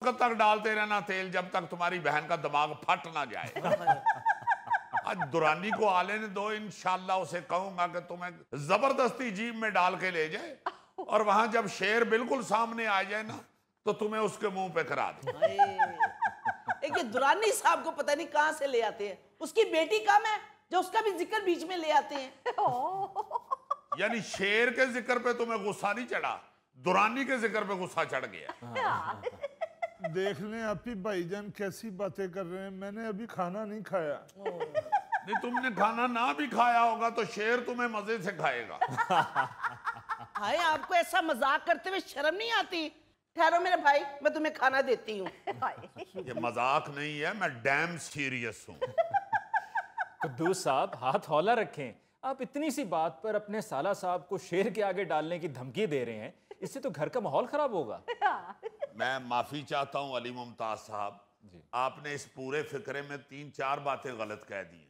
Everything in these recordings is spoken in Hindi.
तक डालते रहना तेल जब तक तुम्हारी बहन का दिमाग फट ना जाए। आज दुरानी को आले ने दो, इंशाल्लाह उसे कहूंगा कि तुम्हें जबरदस्ती जीप में डाल के ले जाए और वहां जब शेर बिल्कुल सामने आ जाए ना तो तुम्हें उसके मुंह पे करा दे। एक ये दुरानी साहब को पता नहीं कहां से ले आते हैं। उसकी बेटी कम है जो उसका भी जिक्र बीच में ले आते हैं। यानी शेर के जिक्र पे तुम्हें गुस्सा नहीं चढ़ा, दुरानी के जिक्र पे गुस्सा चढ़ गया। देख लें आपकी भाईजान कैसी बातें कर रहे हैं, मैंने अभी खाना नहीं खाया। नहीं, तुमने खाना ना भी खाया होगा तो शेर तुम्हें मजे से खाएगा। हाय, आपको ऐसा मजाक करते हुए शर्म नहीं आती? ठहरो मेरे भाई, मैं तुम्हें खाना देती हूँ। ये मजाक नहीं है, मैं डैम सीरियस हूँ। कुद्दूस साहब, हाथ हौला रखें। आप इतनी सी बात पर अपने साला साहब को शेर के आगे डालने की धमकी दे रहे हैं, इससे तो घर का माहौल खराब होगा। मैं माफी चाहता हूँ अली मुमताज साहब, आपने इस पूरे फिक्रे में 3-4 बातें गलत कह दी हैं।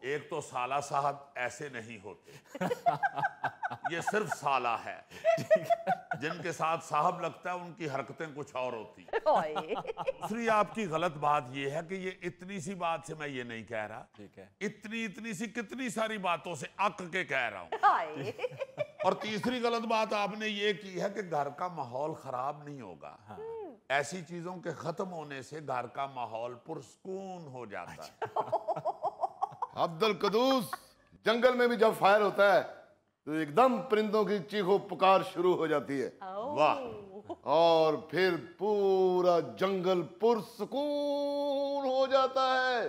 एक तो साला साहब ऐसे नहीं होते, ये सिर्फ साला है। जिनके साथ साहब लगता है उनकी हरकतें कुछ और होती हैं। दूसरी आपकी गलत बात ये है कि ये इतनी सी बात से मैं ये नहीं कह रहा, ठीक है, इतनी सी कितनी सारी बातों से अक के कह रहा हूँ। और तीसरी गलत बात आपने ये की है कि घर का माहौल खराब नहीं होगा। हाँ। ऐसी चीजों के खत्म होने से घर का माहौल पुरसकून हो जाता है। अब्दुल कदूस, जंगल में भी जब फायर होता है तो एकदम परिंदों की चीखो पुकार शुरू हो जाती है। वाह! और फिर पूरा जंगल पुरसकून हो जाता है।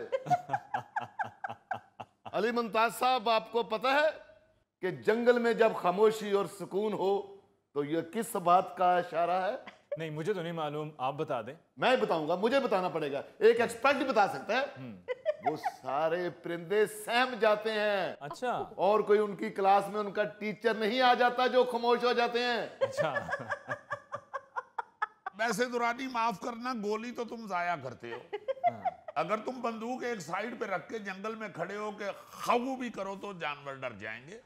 अली मुमताज साहब, आपको पता है कि जंगल में जब खामोशी और सुकून हो तो यह किस बात का इशारा है? नहीं, मुझे तो नहीं मालूम, आप बता दें। मैं बताऊंगा, मुझे बताना पड़ेगा। एक एक्सपर्ट बता सकता है। वो सारे परिंदे सहम जाते हैं। अच्छा। और कोई उनकी क्लास में उनका टीचर नहीं आ जाता जो खामोश हो जाते हैं। अच्छा। वैसे दुरानी, माफ करना, गोली तो तुम जाया करते हो। अगर तुम बंदूक एक साइड पे रख के जंगल में खड़े हो के खाऊ भी करो तो जानवर डर जाएंगे।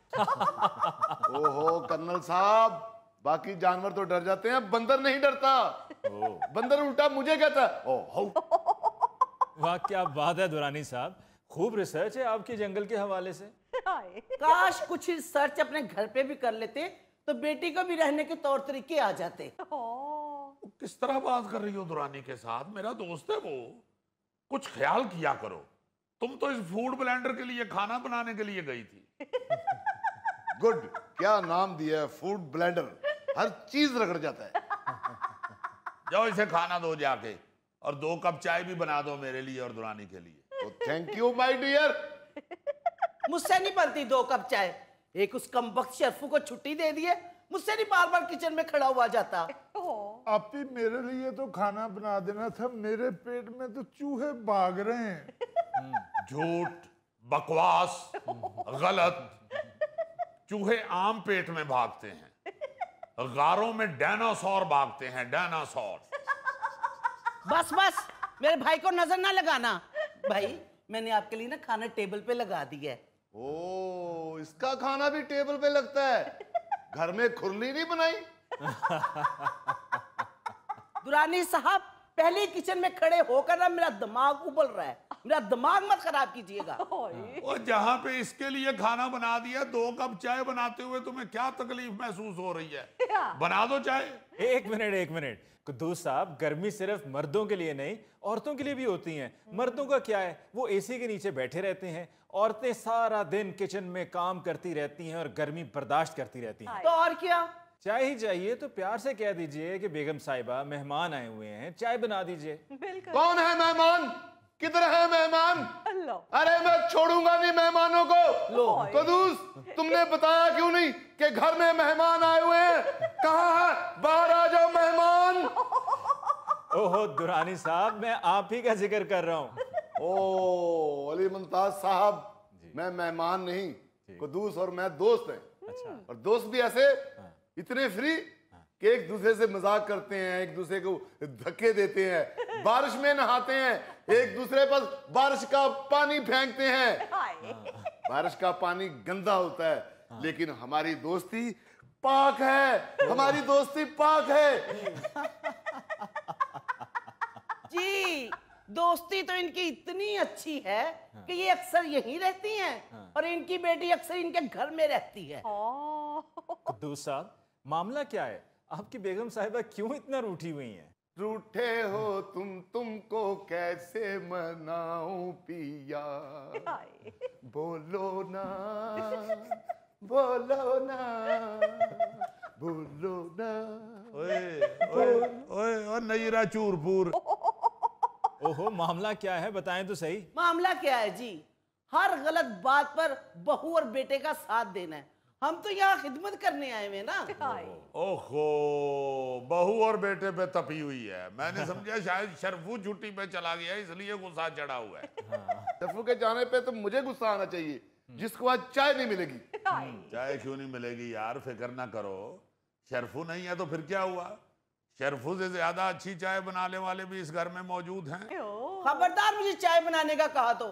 ओहो कर्नल साहब, बाकी जानवर तो डर जाते हैं, बंदर नहीं डरता। बंदर उल्टा मुझे कहता है ओह। वाह, क्या बात है दुरानी साहब, खूब रिसर्च है आपकी जंगल के हवाले से। काश कुछ रिसर्च अपने घर पे भी कर लेते तो बेटी को भी रहने के तौर तरीके आ जाते। किस तरह बात कर रही हो दुरानी के साथ? मेरा दोस्त है वो, कुछ ख्याल किया करो। तुम तो इस फूड ब्लेंडर के लिए खाना बनाने के लिए गई थी। गुड, क्या नाम दिया है, फूड ब्लेंडर। हर चीज रगड़ जाता है। जाओ इसे खाना दो जाके, और 2 कप चाय भी बना दो मेरे लिए और दुरानी के लिए। Thank you my dear. मुझसे नहीं बनती 2 कप चाय। एक उस कमबख्त शेफू को छुट्टी दे दिए, मुझसे नहीं बार बार किचन में खड़ा हुआ जाता। आप ही मेरे लिए तो खाना बना देना था, मेरे पेट में तो चूहे भाग रहे हैं। झूठ, बकवास, गलत। चूहे आम पेट में भागते हैं, गारों में डायनासोर भागते हैं, डायनासोर। बस बस, मेरे भाई को नजर ना लगाना। भाई, मैंने आपके लिए ना खाना टेबल पे लगा दिया है। ओ, इसका खाना भी टेबल पे लगता है? घर में खुरली नहीं बनाई? दुरानी साहब, पहले किचन में खड़े होकर ना मेरा दिमाग उबल रहा है। मेरा दिमाग मत खराब कीजिएगा। और जहां पे इसके लिए खाना बना दिया, 2 कप चाय बनाते हुए तुम्हें क्या तकलीफ महसूस हो रही है? बना दो चाय। एक मिनट कुद्दूस साहब, गर्मी सिर्फ मर्दों के लिए नहीं, औरतों के लिए भी होती हैं। मर्दों का क्या है, वो एसी के नीचे बैठे रहते हैं। औरतें सारा दिन किचन में काम करती रहती हैं और गर्मी बर्दाश्त करती रहती हैं। तो और क्या? चाय ही चाहिए तो प्यार से कह दीजिए कि बेगम साहिबा, मेहमान आए हुए हैं, चाय बना दीजिए। कौन है मेहमान? किधर है मेहमान? अरे मैं छोड़ूंगा नहीं मेहमानों को। कदूस, तुमने बताया क्यों नहीं कि घर में मेहमान आए हुए हैं? कहाँ है? बाहर आ जाओ मेहमान। ओहो दुरानी साहब, मैं आप ही का जिक्र कर रहा हूँ। ओ अली मुमताज साहब, मैं मेहमान नहीं, कदूस और मैं दोस्त हैं। अच्छा। और दोस्त भी ऐसे इतने फ्री कि एक दूसरे से मजाक करते हैं, एक दूसरे को धक्के देते हैं, बारिश में नहाते हैं, एक दूसरे पर बारिश का पानी फेंकते हैं। बारिश का पानी गंदा होता है, लेकिन हमारी दोस्ती पाक है। हमारी दोस्ती पाक है। दोस्ती तो इनकी इतनी अच्छी है कि ये अक्सर यहीं रहती हैं और इनकी बेटी अक्सर इनके घर में रहती है। कुद्दूस साहब, मामला क्या है? आपकी बेगम साहिबा क्यों इतना रूठी हुई हैं? रूठे हो तुमको कैसे मनाऊं पिया, बोलो ना बोलो ना बोलो ना। ओए ओए ओए ओ नईरा चूरपुर। ओहो, मामला क्या है, बताएं तो सही। मामला क्या है जी, हर गलत बात पर बहू और बेटे का साथ देना है। हम तो यहाँ खिदमत करने आए हुए ना। ओहो, बहू और बेटे पे तपी हुई है। मैंने समझा शायद शरफू छुट्टी पे चला गया इसलिए गुस्सा चढ़ा हुआ है। शरफू के जाने पे तो मुझे गुस्सा आना चाहिए, जिसको आज चाय नहीं मिलेगी। चाय क्यों नहीं मिलेगी यार, फिक्र ना करो। शरफू नहीं है तो फिर क्या हुआ, शरफू से ज्यादा अच्छी चाय बनाने वाले भी इस घर में मौजूद हैं। खबरदार मुझे चाय बनाने का कहा तो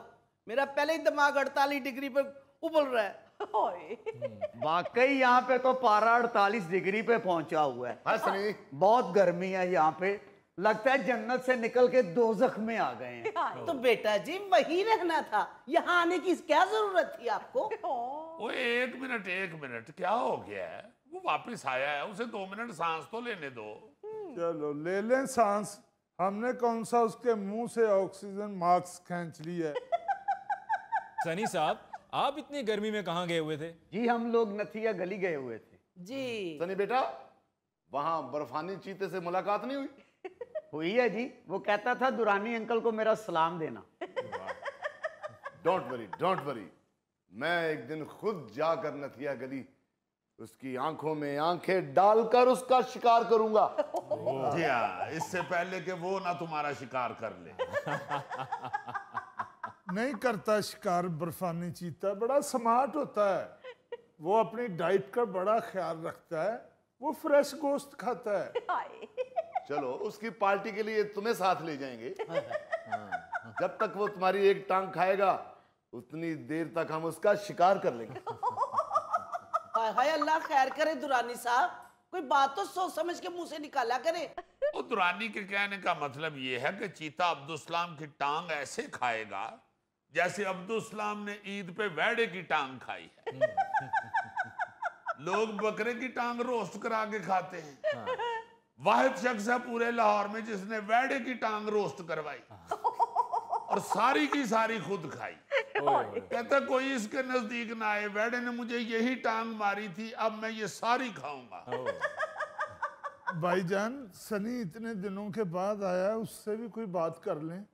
मेरा पहले ही दिमाग 48 डिग्री पे उबल रहा है। वाकई यहाँ पे तो पारा 48 डिग्री पे पहुंचा हुआ है। हाँ सनी, बहुत गर्मी है यहाँ पे, लगता है जन्नत से निकल के दोज़ख में आ गए हैं। तो बेटा जी वही रहना था, यहाँ आने की क्या जरूरत थी आपको? वो एक मिनट क्या हो गया है? वो वापस आया है, उसे 2 मिनट सांस तो लेने दो। चलो ले लें सांस, हमने कौन सा उसके मुंह से ऑक्सीजन मास्क खींच लिया है। सनी साहब, आप इतनी गर्मी में कहाँ गए हुए थे? जी हम लोग नथिया गली गए हुए थे। जी सनी बेटा, वहां बर्फानी चीते से मुलाकात नहीं हुई? हुई है जी, वो कहता था दुरानी अंकल को मेरा सलाम देना। डोंट वरी, मैं एक दिन खुद जाकर नथिया गली उसकी आंखों में आंखें डालकर उसका शिकार करूंगा। जी हाँ, इससे पहले कि वो ना तुम्हारा शिकार कर ले। नहीं करता शिकार बर्फानी चीता, बड़ा स्मार्ट होता है। वो अपनी डाइट का बड़ा ख्याल रखता है, वो फ्रेश गोश्त खाता है। चलो उसकी पार्टी के लिए तुम्हें साथ ले जाएंगे। जब तक वो तुम्हारी एक टांग खाएगा उतनी देर तक हम उसका शिकार कर लेंगे। हाय हाय, अल्लाह खैर करे दुरानी साहब, कोई बात तो सोच समझ के मुंह से निकाला करे। वो दुरानी के कहने का मतलब ये है कि चीता अब्दुलसलाम की टांग ऐसे खाएगा जैसे अब्दुलसलाम ने ईद पे वेड़े की टांग खाई है। लोग बकरे की टांग रोस्ट करा के खाते हैं। वाहिद शख्स है पूरे लाहौर में जिसने वेड़े की टांग रोस्ट करवाई और सारी की सारी खुद खाई। कहता कोई इसके नजदीक ना आए, वेड़े ने मुझे यही टांग मारी थी, अब मैं ये सारी खाऊंगा। भाईजान, सनी इतने दिनों के बाद आया, उससे भी कोई बात कर लें।